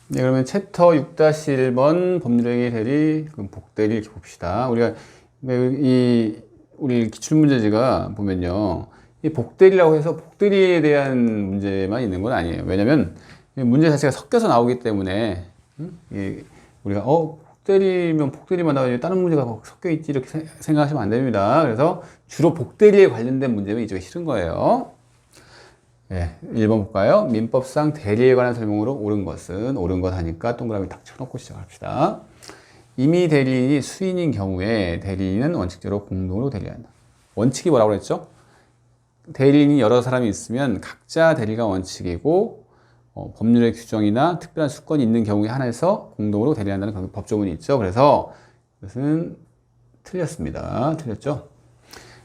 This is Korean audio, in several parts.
네, 그러면 챕터 6-1번 법률행위 대리, 그럼 복대리 이렇게 봅시다. 우리가 우리 기출문제지가 보면요, 이 복대리라고 해서 복대리에 대한 문제만 있는 건 아니에요. 왜냐면 이 문제 자체가 섞여서 나오기 때문에 우리가 복대리면 복대리만 나오지 다른 문제가 섞여 있지 이렇게 생각하시면 안 됩니다. 그래서 주로 복대리에 관련된 문제면 이쪽이 싫은 거예요. 예, 1번 볼까요? 민법상 대리에 관한 설명으로 옳은 것은, 옳은 것 하니까 동그라미 딱 쳐놓고 시작합시다. 임의 대리인이 수인인 경우에 대리인은 원칙적으로 공동으로 대리한다. 원칙이 뭐라고 그랬죠? 대리인이 여러 사람이 있으면 각자 대리가 원칙이고, 법률의 규정이나 특별한 수건이 있는 경우에 한해서 공동으로 대리한다는 그런 법조문이 있죠. 그래서 이것은 틀렸습니다. 틀렸죠?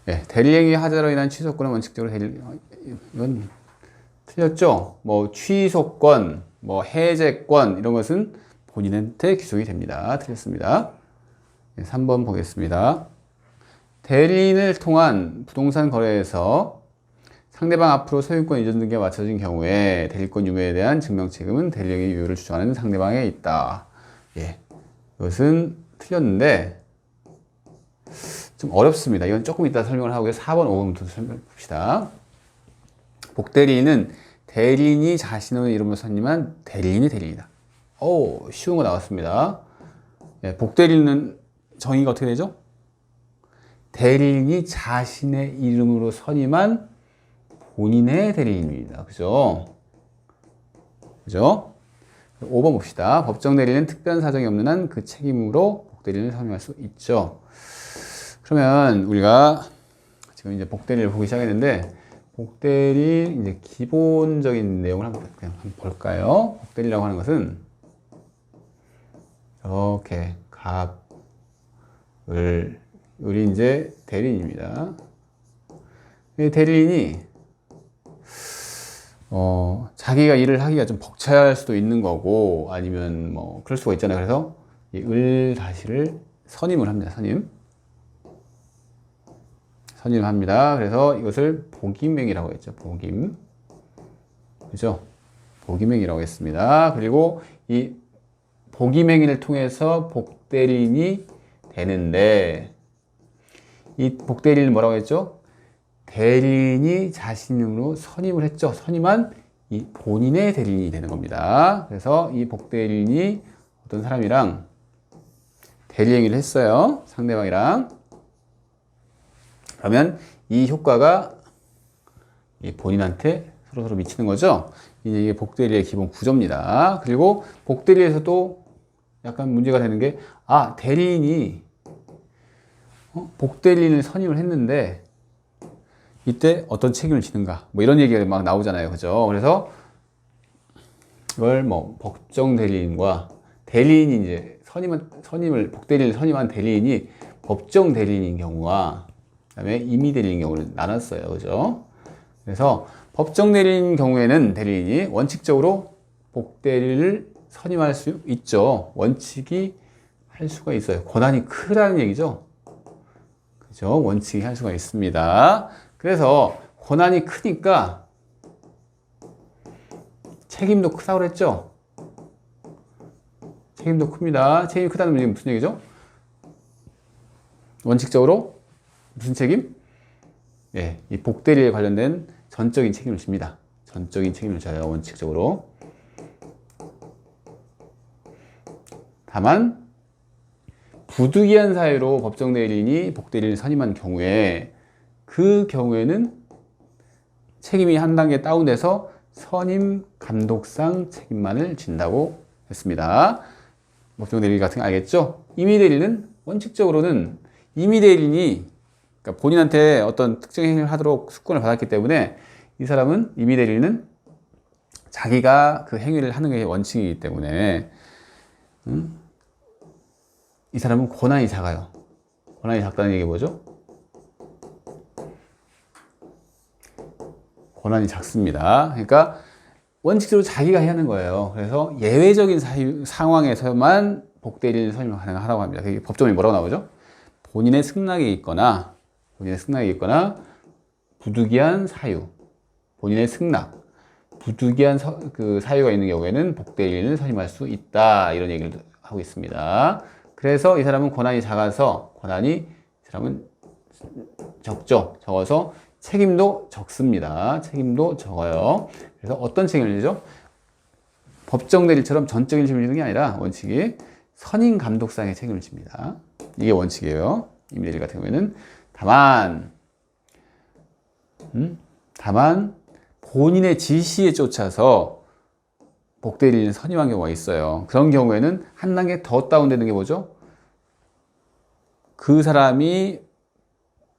예, 대리행위 하자로 인한 취소권은 원칙적으로 이건 틀렸죠? 뭐 취소권, 뭐 해제권 이런 것은 본인한테 귀속이 됩니다. 틀렸습니다. 3번 보겠습니다. 대리인을 통한 부동산 거래에서 상대방 앞으로 소유권 이전 등기가 맞춰진 경우에 대리권 유무에 대한 증명 책임은 대리행위 유효를 주장하는 상대방에 있다. 예, 이것은 틀렸는데 좀 어렵습니다. 이건 조금 이따 설명을 하고요. 4번, 5번부터 설명해 봅시다. 복대리인은 대리인이 자신의 이름으로 선임한 대리인이 대리인이다. 쉬운 거 나왔습니다. 예, 복대리인은 정의가 어떻게 되죠? 대리인이 자신의 이름으로 선임한 본인의 대리인입니다. 그죠? 그죠? 5번 봅시다. 법정 대리인은 특별한 사정이 없는 한 그 책임으로 복대리인을 선임할 수 있죠. 그러면 우리가 지금 이제 복대리를 보기 시작했는데, 복대리 이제 기본적인 내용을 그냥 한번 볼까요? 복대리라고 하는 것은 이렇게 우리 이제 대리인입니다. 이 대리인이 자기가 일을 하기가 좀 벅찰 수도 있는 거고 아니면 뭐 그럴 수가 있잖아요. 그래서 이 을다시를 선임을 합니다. 선임합니다. 그래서 이것을 복임행위라고 했죠. 복임. 그죠? 복임행위라고 했습니다. 그리고 이 복임행위를 통해서 복대리인이 되는데, 이 복대리인은 뭐라고 했죠? 대리인이 자신으로 선임을 했죠. 선임한 이 본인의 대리인이 되는 겁니다. 그래서 이 복대리인이 어떤 사람이랑 대리행위를 했어요. 상대방이랑. 그러면 이 효과가 본인한테 서로 미치는 거죠. 이게 복대리의 기본 구조입니다. 그리고 복대리에서도 약간 문제가 되는 게, 대리인이 복대리인을 선임을 했는데 이때 어떤 책임을 지는가, 뭐 이런 얘기가 막 나오잖아요. 그죠? 그래서 이걸 뭐 법정 대리인과 대리인이 이제 복대리인을 선임한 대리인이 법정 대리인인 경우와 그다음에 임의 대리인 경우를 나눴어요. 그죠? 그래서 법정 대리인 경우에는 대리인이 원칙적으로 복대리를 선임할 수 있죠. 원칙이 할 수가 있어요. 권한이 크다는 얘기죠. 그죠? 원칙이 할 수가 있습니다. 그래서 권한이 크니까 책임도 크다고 그랬죠. 책임도 큽니다. 책임이 크다는 얘기는 무슨 얘기죠? 원칙적으로 무슨 책임? 예, 이 복대리에 관련된 전적인 책임을 집니다. 전적인 책임을 져요, 원칙적으로. 다만 부득이한 사유로 법정 대리인이 복대리를 선임한 경우에 그 경우에는 책임이 한 단계 다운돼서 선임 감독상 책임만을 진다고 했습니다. 법정 대리인 같은 거 알겠죠? 임의 대리는 원칙적으로는 임의 대리인이 그러니까 본인한테 어떤 특정 행위를 하도록 수권을 받았기 때문에 이 사람은 임의 대리인은 자기가 그 행위를 하는 게 원칙이기 때문에 이 사람은 권한이 작아요. 권한이 작다는 얘기 뭐죠? 권한이 작습니다. 그러니까 원칙적으로 자기가 해야 하는 거예요. 그래서 예외적인 상황에서만 복대리인 선임을 가능하다고 합니다. 법조문이 뭐라고 나오죠? 본인의 승낙이 있거나 부득이한 사유, 본인의 승낙, 부득이한 사유가 있는 경우에는 복대리인을 선임할 수 있다. 이런 얘기를 하고 있습니다. 그래서 이 사람은 권한이 작아서 이 사람은 적어서 책임도 적습니다. 책임도 적어요. 그래서 어떤 책임을 지죠? 법정 대리처럼 전적인 책임을 지는 게 아니라 원칙이 선임 감독상의 책임을 집니다. 이게 원칙이에요. 임대리 같은 경우에는 다만 본인의 지시에 쫓아서 복대리인을 선임한 경우가 있어요. 그런 경우에는 한 단계 더 다운되는 게 뭐죠? 그 사람이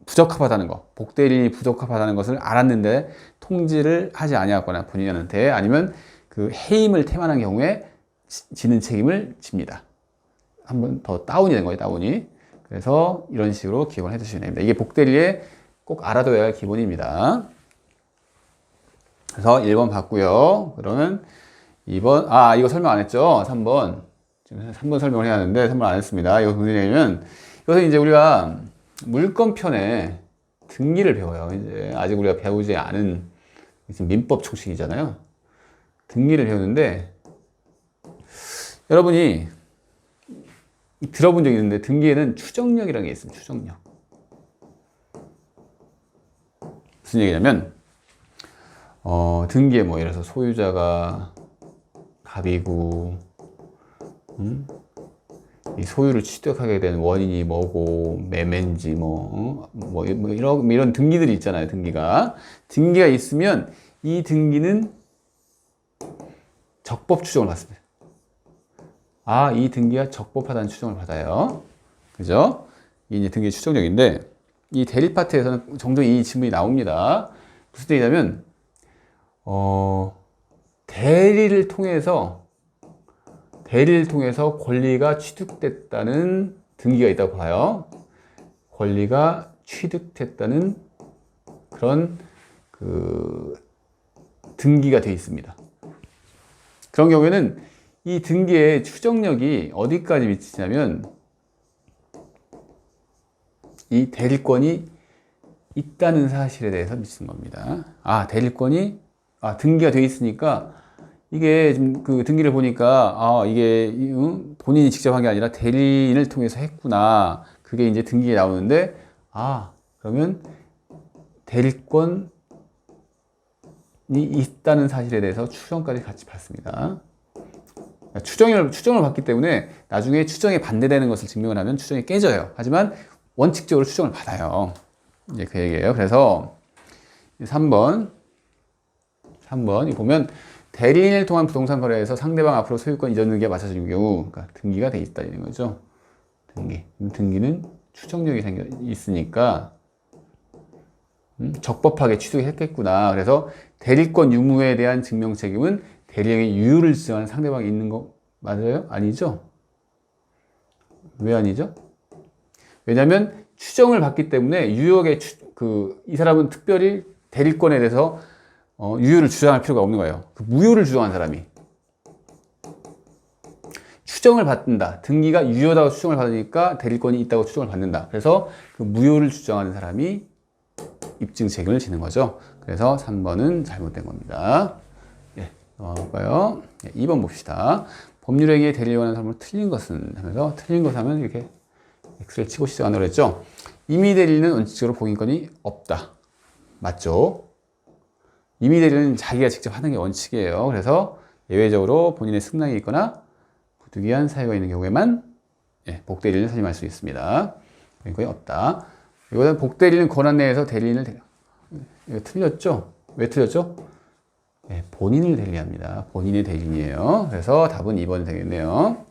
부적합하다는 거, 복대리인이 부적합하다는 것을 알았는데 통지를 하지 아니했거나 본인한테 아니면 그 해임을 태만한 경우에 지는 책임을 집니다. 한 번 더 다운이 된 거예요, 다운이. 그래서 이런 식으로 기억을 해 두시면 됩니다. 이게 복대리에 꼭 알아둬야 할 기본입니다. 그래서 1번 봤고요. 그러면 2번, 이거 설명 안 했죠? 3번. 지금 3번 설명을 해야 하는데 3번 안 했습니다. 이거 무슨 얘기냐면, 이것은 이제 우리가 물권편에 등기를 배워요. 이제 아직 우리가 배우지 않은 민법 총칙이잖아요. 등기를 배우는데, 여러분이 들어본 적이 있는데, 등기에는 추정력이라는 게 있습니다. 추정력. 무슨 얘기냐면, 등기에 뭐, 예를 들어서 소유자가 갑이고, 이 소유를 취득하게 된 원인이 뭐고, 매매인지 이런 등기들이 있잖아요, 등기가. 등기가 있으면 이 등기는 적법 추정을 받습니다. 이 등기가 적법하다는 추정을 받아요. 그죠? 이게 이제 등기 추정력인데, 이 대리 파트에서는 종종 이 질문이 나옵니다. 무슨 얘기냐면, 대리를 통해서 권리가 취득됐다는 등기가 있다고 봐요. 권리가 취득됐다는 그런 등기가 되어 있습니다. 그런 경우에는 이 등기의 추정력이 어디까지 미치냐면 이 대리권이 있다는 사실에 대해서 미치는 겁니다. 대리권이 등기가 되어 있으니까 이게 지금 그 등기를 보니까 이게 본인이 직접 한 게 아니라 대리인을 통해서 했구나. 그게 이제 등기에 나오는데 그러면 대리권이 있다는 사실에 대해서 추정까지 같이 받습니다. 추정을 받기 때문에 나중에 추정에 반대되는 것을 증명을 하면 추정이 깨져요. 하지만 원칙적으로 추정을 받아요. 이제 그 얘기예요. 그래서 3번 이 보면 대리인을 통한 부동산 거래에서 상대방 앞으로 소유권 이전 등기가 맞춰진 경우, 그러니까 등기가 돼 있다는 거죠. 등기는 추정력이 있으니까 적법하게 취득했겠구나. 그래서 대리권 유무에 대한 증명 책임은 대리인의 유효를 주장하는 상대방이 있는 거 맞아요? 아니죠? 왜 아니죠? 왜냐하면 추정을 받기 때문에 유효하게 이 사람은 특별히 대리권에 대해서 유효를 주장할 필요가 없는 거예요. 무효를 주장한 사람이 추정을 받는다. 등기가 유효하다고 추정을 받으니까 대리권이 있다고 추정을 받는다. 그래서 그 무효를 주장하는 사람이 입증 책임을 지는 거죠. 그래서 3번은 잘못된 겁니다. 넘어갈까요? 2번 봅시다. 법률행위에 대리를 원하는 사람으로 틀린 것은 하면서 틀린 것 하면 이렇게 X를 치고 시작한다고 했죠. 임의 대리는 원칙적으로 복인권이 없다. 맞죠? 임의 대리는 자기가 직접 하는 게 원칙이에요. 그래서 예외적으로 본인의 승낙이 있거나 부득이한 사유가 있는 경우에만 복대리인을 선임할 수 있습니다. 복인권이 없다. 이거는 복대리는 권한 내에서 대리인을 이거 틀렸죠? 왜 틀렸죠? 본인을 대리합니다. 본인의 대리인이에요. 그래서 답은 2번이 되겠네요.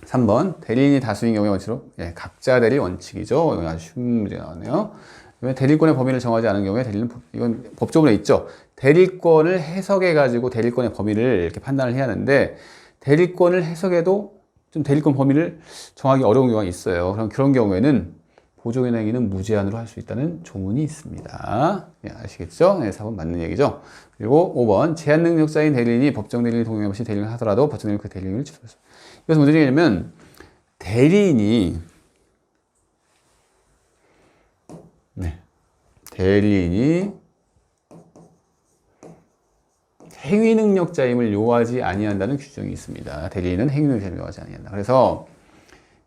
3번 대리인이 다수인 경우의 원칙으로 각자 대리 원칙이죠. 아주 쉬운 문제가 나왔네요. 대리권의 범위를 정하지 않은 경우에 대리는 이건 법조문에 있죠. 대리권을 해석해 가지고 대리권의 범위를 이렇게 판단을 해야 하는데 대리권을 해석해도 좀 대리권 범위를 정하기 어려운 경우가 있어요. 그럼 그런 경우에는 보조인 행위는 무제한으로 할 수 있다는 조문이 있습니다. 아시겠죠? 4번 맞는 얘기죠. 그리고 5번 제한 능력자인 대리인이 법정 대리인을 동의한 없이 대리인을 하더라도 법정 대리인은 그 대리인을 취소했습니다. 이것은 무슨 얘기냐면 대리인이 행위 능력자임을 요하지 아니한다는 규정이 있습니다. 대리인은 행위 능력자임을 요하지 아니한다. 그래서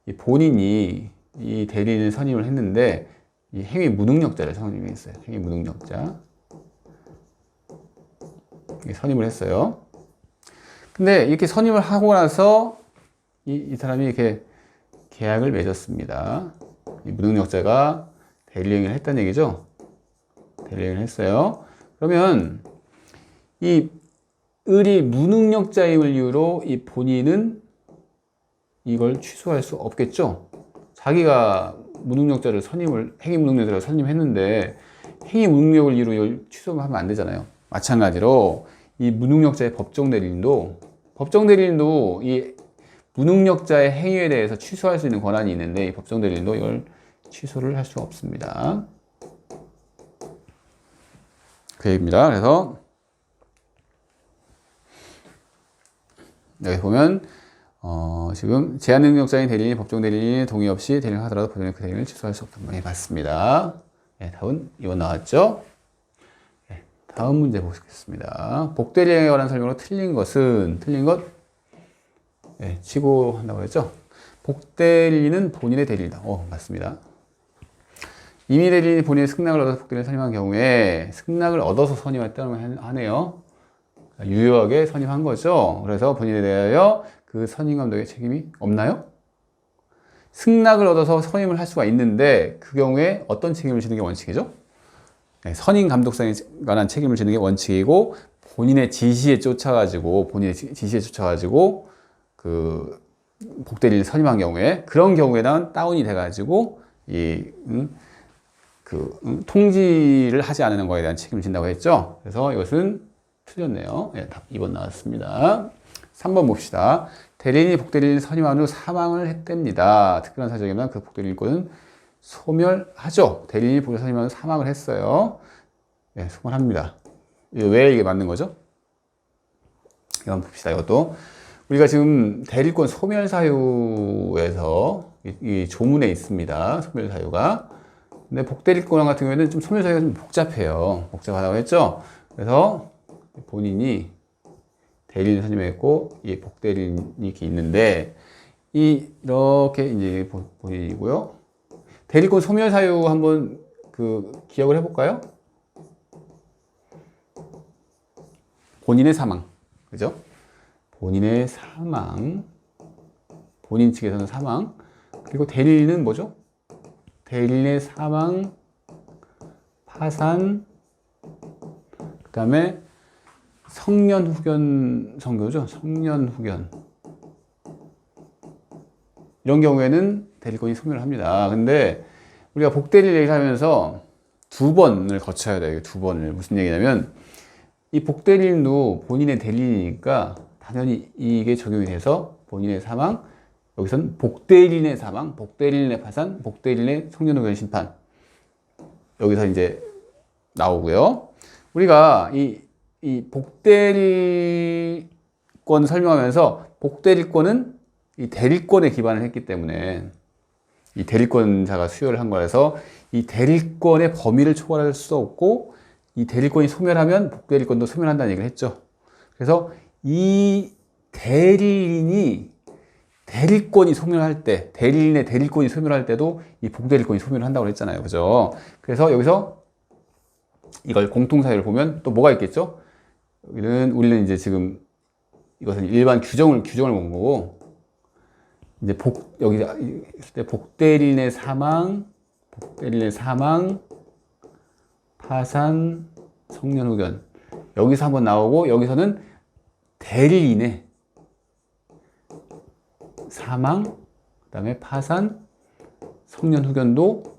이 본인이 이 대리인을 선임을 했는데 이 행위 무능력자를 선임했어요. 행위 무능력자 선임을 했어요. 근데 이렇게 선임을 하고 나서 이 사람이 이렇게 계약을 맺었습니다. 이 무능력자가 대리행위를 했다는 얘기죠. 대리행위를 했어요. 그러면 이 을이 무능력자임을 이유로 이 본인은 이걸 취소할 수 없겠죠. 자기가 무능력자를 행위 무능력자를 선임했는데 행위 무능력을 이유로 이걸 취소하면 안 되잖아요. 마찬가지로 이 무능력자의 법정 대리인도 이 무능력자의 행위에 대해서 취소할 수 있는 권한이 있는데 이 법정 대리인도 이걸 취소를 할 수 없습니다. 그 얘기입니다. 그래서 여기 보면 지금 제한 능력자인 대리인이 법정 대리인의 동의 없이 대리인을 하더라도 법원은 그 대리인을 취소할 수 없다는 말이 맞습니다. 네, 답은 2번 나왔죠? 네, 다음 문제 보겠습니다. 복대리행에 관한 설명으로 틀린 것 네, 치고 한다고 했죠? 복대리인은 본인의 대리인이다. 맞습니다. 이미 대리인이 본인의 승낙을 얻어서 복대리인을 선임한 경우에 승낙을 얻어서 선임했다고 하네요. 유효하게 선임한 거죠. 그래서 본인에 대하여 그 선임 감독의 책임이 없나요? 승낙을 얻어서 선임을 할 수가 있는데 그 경우에 어떤 책임을 지는 게 원칙이죠? 네, 선임 감독상에 관한 책임을 지는 게 원칙이고 본인의 지시에 쫓아가지고 그 복대리인을 선임한 경우에 그런 경우에는 다운이 돼가지고 통지를 하지 않는 거에 대한 책임을 진다고 했죠. 그래서 이것은 틀렸네요. 네, 답 2번 나왔습니다. 3번 봅시다. 대리인이 복대리인을 선임한 후 사망을 했답니다. 특별한 사정이면 그 복대리인권은 소멸하죠. 대리인이 복대리인을 선임한 후 사망을 했어요. 네, 소멸합니다. 왜 이게 맞는 거죠? 이건 봅시다. 이것도 우리가 지금 대리권 소멸 사유에서 이 조문에 있습니다. 소멸 사유가. 근데 복대리권 같은 경우에는 좀 소멸 사유가 좀 복잡해요. 복잡하다고 했죠. 그래서 본인이 대리인을 선임했고 이 복대리인이 이렇게 있는데 이렇게 이제 본인이고요. 대리권 소멸 사유 한번 기억을 해볼까요? 본인의 사망, 그죠? 본인의 사망, 본인 측에서는 사망, 그리고 대리인은 뭐죠? 대리인의 사망, 파산, 그 다음에 성년후견 선고죠. 성년후견. 이런 경우에는 대리권이 소멸을 합니다. 근데 우리가 복대리를 얘기하면서 두 번을 거쳐야 돼요. 두 번을. 무슨 얘기냐면 이 복대리인도 본인의 대리인이니까 당연히 이게 적용이 돼서 본인의 사망, 여기서는 복대리인의 사망, 복대리인의 파산, 복대리인의 성년후견 심판. 여기서 이제 나오고요. 우리가 이 복대리권 설명하면서 복대리권은 이 대리권에 기반을 했기 때문에 이 대리권자가 수여를 한 거라서 이 대리권의 범위를 초월할 수 없고 이 대리권이 소멸하면 복대리권도 소멸한다는 얘기를 했죠. 그래서 이 대리인이 대리권이 소멸할 때, 대리인의 대리권이 소멸할 때도 이 복대리권이 소멸을 한다고 했잖아요. 그죠? 그래서 여기서 이걸 공통사유를 보면 또 뭐가 있겠죠? 우리는 이제 지금 이것은 일반 규정을 본 거고, 이제 여기 있을 때 복대리인의 사망, 파산, 성년후견. 여기서 한번 나오고, 여기서는 대리인의 사망, 그 다음에 파산, 성년후견도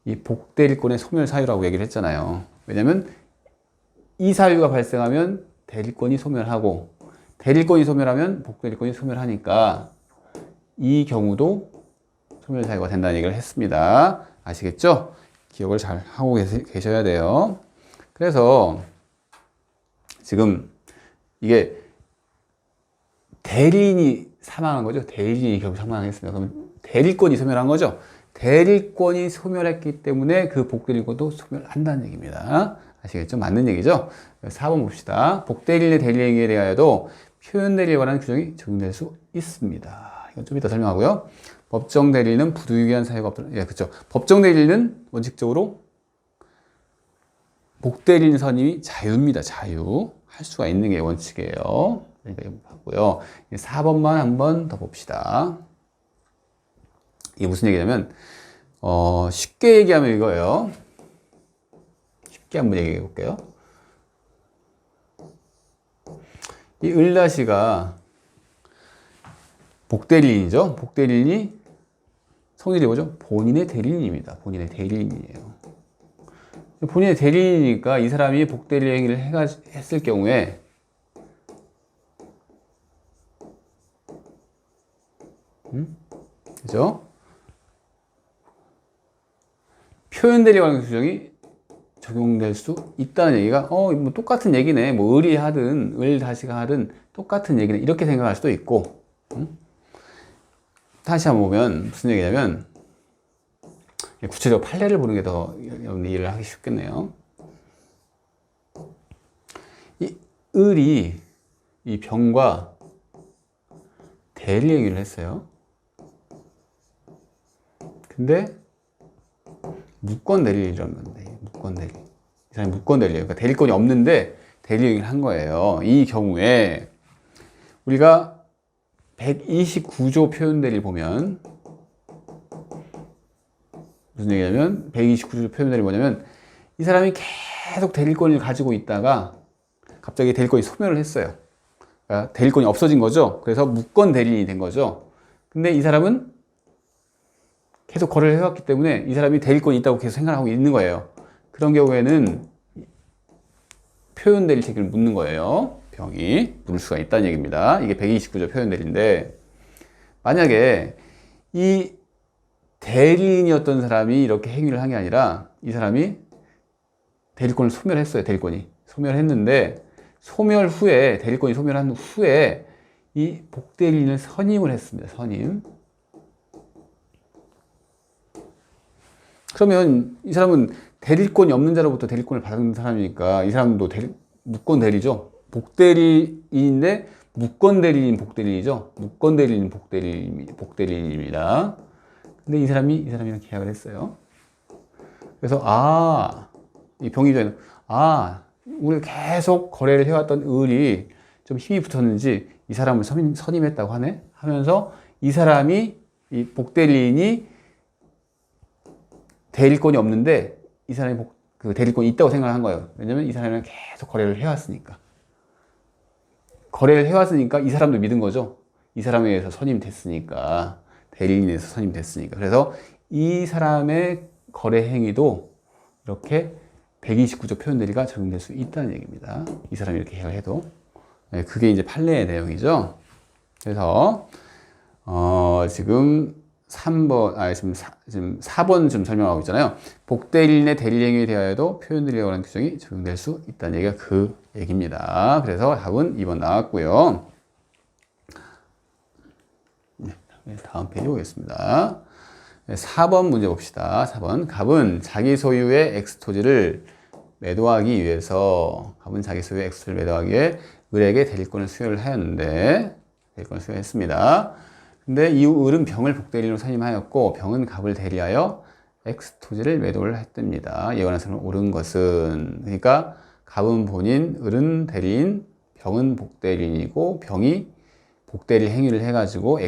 이 복대리권의 소멸 사유라고 얘기를 했잖아요. 왜냐면 이 사유가 발생하면 대리권이 소멸하고 대리권이 소멸하면 복대리권이 소멸하니까 이 경우도 소멸 사유가 된다는 얘기를 했습니다. 아시겠죠? 기억을 잘 하고 계셔야 돼요. 그래서 지금 이게 대리인이 사망한 거죠. 대리인이 결국 사망했습니다. 그러면 대리권이 소멸한 거죠. 대리권이 소멸했기 때문에 그 복대리권도 소멸한다는 얘기입니다. 아시겠죠? 맞는 얘기죠? 4번 봅시다. 복대리인의 대리행위에 대하여도 표현 대리에 관한 규정이 적용될 수 있습니다. 이건 좀 이따 설명하고요. 법정 대리인은 부득이한 사유가 없다. 예, 그렇죠. 법정 대리인은 원칙적으로 복대리인 선임이 자유입니다. 자유. 할 수가 있는 게 원칙이에요. 그러니까 이거 하고요. 4번만 한번 더 봅시다. 이게 무슨 얘기냐면, 쉽게 얘기하면 이거예요. 쉽게 한번 얘기해 볼게요. 이 을다시가 복대리인이죠. 복대리인이 성질이 뭐죠? 본인의 대리인입니다. 본인의 대리인이에요. 본인의 대리인이니까 이 사람이 복대리 행위를 했을 경우에 그죠? 표현 대리에 관한 규정이 적용될 수 있다는 얘기가 뭐 똑같은 얘기네. 뭐 을이 하든 을 다시가 하든 똑같은 얘기네. 이렇게 생각할 수도 있고 다시 한번 보면 무슨 얘기냐면 구체적으로 판례를 보는 게 더 이해를 하기 쉽겠네요. 이 을이 이 병과 대리 행위를 했어요. 근데 무권 대리라는 건데, 무권 대리. 이 사람이 무권 대리예요. 그러니까 대리권이 없는데 대리 행위를 한 거예요. 이 경우에 우리가 129조 표현 대리를 보면 무슨 얘기냐면 129조 표현 대리를 뭐냐면 이 사람이 계속 대리권을 가지고 있다가 갑자기 대리권이 소멸을 했어요. 그러니까 대리권이 없어진 거죠. 그래서 무권 대리인이 된 거죠. 근데 이 사람은 계속 거래를 해왔기 때문에 이 사람이 대리권이 있다고 계속 생각하고 있는 거예요. 그런 경우에는 표현 대리 책임을 묻는 거예요. 병이 묻을 수가 있다는 얘기입니다. 이게 129조 표현 대리인데 만약에 이 대리인이었던 사람이 이렇게 행위를 한 게 아니라 이 사람이 대리권을 소멸했어요. 대리권이 소멸했는데 소멸 후에 대리권이 소멸한 후에 이 복대리인을 선임을 했습니다. 선임. 그러면 이 사람은 대리권이 없는 자로부터 대리권을 받은 사람이니까 이 사람도 무권 대리죠. 복대리인인데 무권 대리인 복대리인이죠. 무권 대리인 복대리인입니다. 근데 이 사람이랑 계약을 했어요. 그래서 이 병의자는 우리 계속 거래를 해왔던 을이 좀 힘이 붙었는지 이 사람을 선임했다고 하네 하면서 이 사람이 이 복대리인이 대리권이 없는데 이 사람이 그 대리권이 있다고 생각을 한 거예요. 왜냐면 이 사람이랑 계속 거래를 해왔으니까. 거래를 해왔으니까 이 사람도 믿은 거죠. 이 사람에 의해서 선임됐으니까. 대리인에서 선임됐으니까. 그래서 이 사람의 거래 행위도 이렇게 129조 표현 대리가 적용될 수 있다는 얘기입니다. 이 사람이 이렇게 계약을 해도. 네, 그게 이제 판례의 내용이죠. 그래서 지금 3번, 지금 4번 좀 설명하고 있잖아요. 복대리인의 대리 행위에 대하여도 표현 대리에 관한 규정이 적용될 수 있다는 얘기가 그 얘기입니다. 그래서 답은 2번 나왔고요. 네, 다음 페이지 보겠습니다. 4번 문제 봅시다. 4번. 갑은 자기 소유의 엑스토지를 매도하기 위해서 을에게 대리권을 수여를 하였는데 대리권을 수여했습니다. 근데 이후 을은 병을 복대리인으로 선임하였고 병은 갑을 대리하여 엑스토지를 매도를 했답니다. 이에 관한 설명을 옳은 것은 그러니까 갑은 본인, 을은 대리인, 병은 복대리인이고 병이 복대리 행위를 해가지고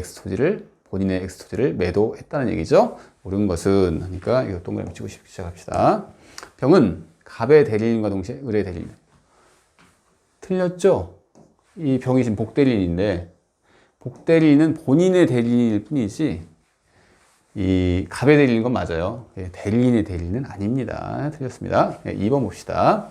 본인의 엑스토지를 매도했다는 얘기죠. 옳은 것은 그러니까 이거 동그라미 치고 시작합시다. 병은 갑의 대리인과 동시에 을의 대리인. 틀렸죠? 이 병이 지금 복대리인인데 복대리인은 본인의 대리인일 뿐이지 이 갑의 대리인인 건 맞아요. 대리인의 대리인은 아닙니다. 틀렸습니다. 2번 봅시다.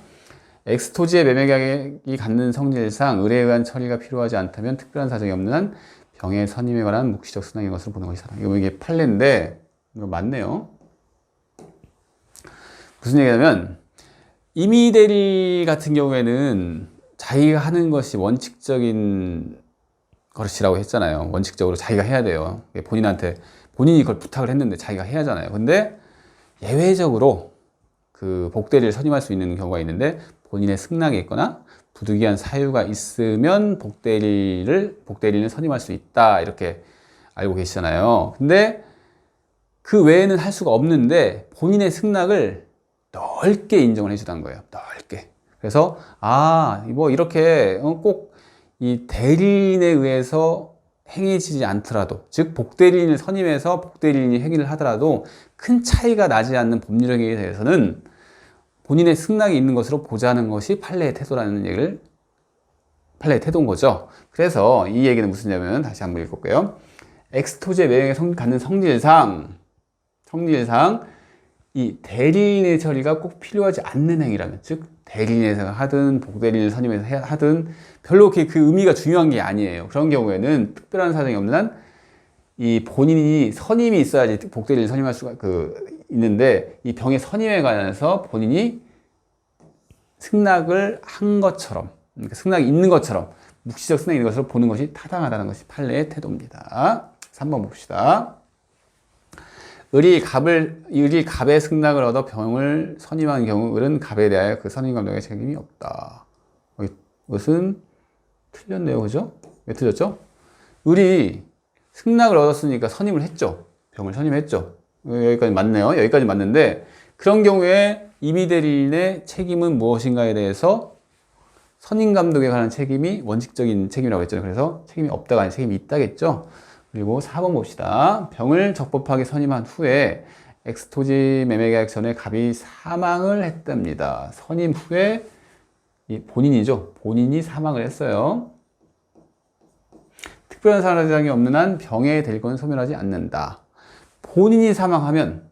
엑스토지의 매매계약이 갖는 성질상 을에 의한 처리가 필요하지 않다면 특별한 사정이 없는 한 병의 선임에 관한 묵시적 순항인 것으로 보는 것이 사랑. 이게 판례인데 이거 맞네요. 무슨 얘기냐면 임의대리 같은 경우에는 자기가 하는 것이 원칙적인 것이라고 했잖아요. 원칙적으로 자기가 해야 돼요. 본인이 그걸 부탁을 했는데 자기가 해야 하잖아요. 근데 예외적으로 그 복대리를 선임할 수 있는 경우가 있는데 본인의 승낙이 있거나 부득이한 사유가 있으면 복대리는 선임할 수 있다 이렇게 알고 계시잖아요. 근데 그 외에는 할 수가 없는데 본인의 승낙을 넓게 인정을 해주다는 거예요. 넓게. 그래서 뭐 이렇게 꼭 이 대리인에 의해서 행해지지 않더라도, 즉 복대리인을 선임해서 복대리인이 행위를 하더라도 큰 차이가 나지 않는 법률 행위에 대해서는 본인의 승낙이 있는 것으로 보자는 것이 판례의 태도라는 얘기를, 판례의 태도인 거죠. 그래서 이 얘기는 무슨냐면 다시 한번 읽어볼게요. 엑스토제 매형에 갖는 성질상 이 대리인의 처리가 꼭 필요하지 않는 행위라면, 즉 대리인에서 하든 복대리인을 선임해서 하든 별로 그렇게 그 의미가 중요한 게 아니에요. 그런 경우에는 특별한 사정이 없는 한 이 본인이 선임이 있어야지 복대리인을 선임할 수가 있는데, 이 병의 선임에 관해서 본인이 승낙을 한 것처럼, 그러니까 승낙이 있는 것처럼, 묵시적 승낙이 있는 것으로 보는 것이 타당하다는 것이 판례의 태도입니다. 3번 봅시다. 을이 갑의 승낙을 얻어 병을 선임한 경우 을은 갑에 대하여 그 선임 감독의 책임이 없다. 이것은 틀렸네요. 그죠? 왜 틀렸죠? 을이 승낙을 얻었으니까 선임을 했죠. 병을 선임했죠. 여기까지 맞네요. 여기까지 맞는데, 그런 경우에 임의대리인의 책임은 무엇인가에 대해서 선임 감독에 관한 책임이 원칙적인 책임이라고 했잖아요. 그래서 책임이 없다가 아니라 책임이 있다겠죠. 그리고 4번 봅시다. 병을 적법하게 선임한 후에 엑스토지 매매계약 전에 갑이 사망을 했답니다. 선임 후에 본인이죠. 본인이 사망을 했어요. 특별한 사정이 없는 한 병의 대리권은 소멸하지 않는다. 본인이 사망하면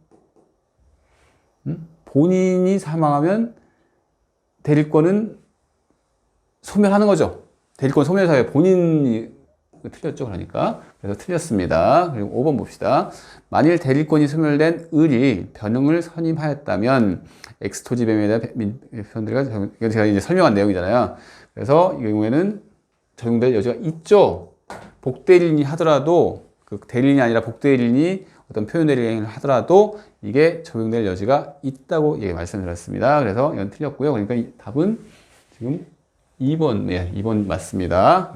대리권은 소멸하는 거죠. 대리권 소멸 사유에 본인이 틀렸죠. 그러니까. 그래서 틀렸습니다. 그리고 5번 봅시다. 만일 대리권이 소멸된 을이 병을 선임하였다면 엑스토지 매매에 대한 변들과 제가 이제 설명한 내용이잖아요. 그래서 이 경우에는 적용될 여지가 있죠. 복대리인이 하더라도, 그 대리인이 아니라 복대리인이 어떤 표현 대리인을 하더라도 이게 적용될 여지가 있다고 말씀드렸습니다. 그래서 이건 틀렸고요. 그러니까 이 답은 지금 2번, 2번 맞습니다.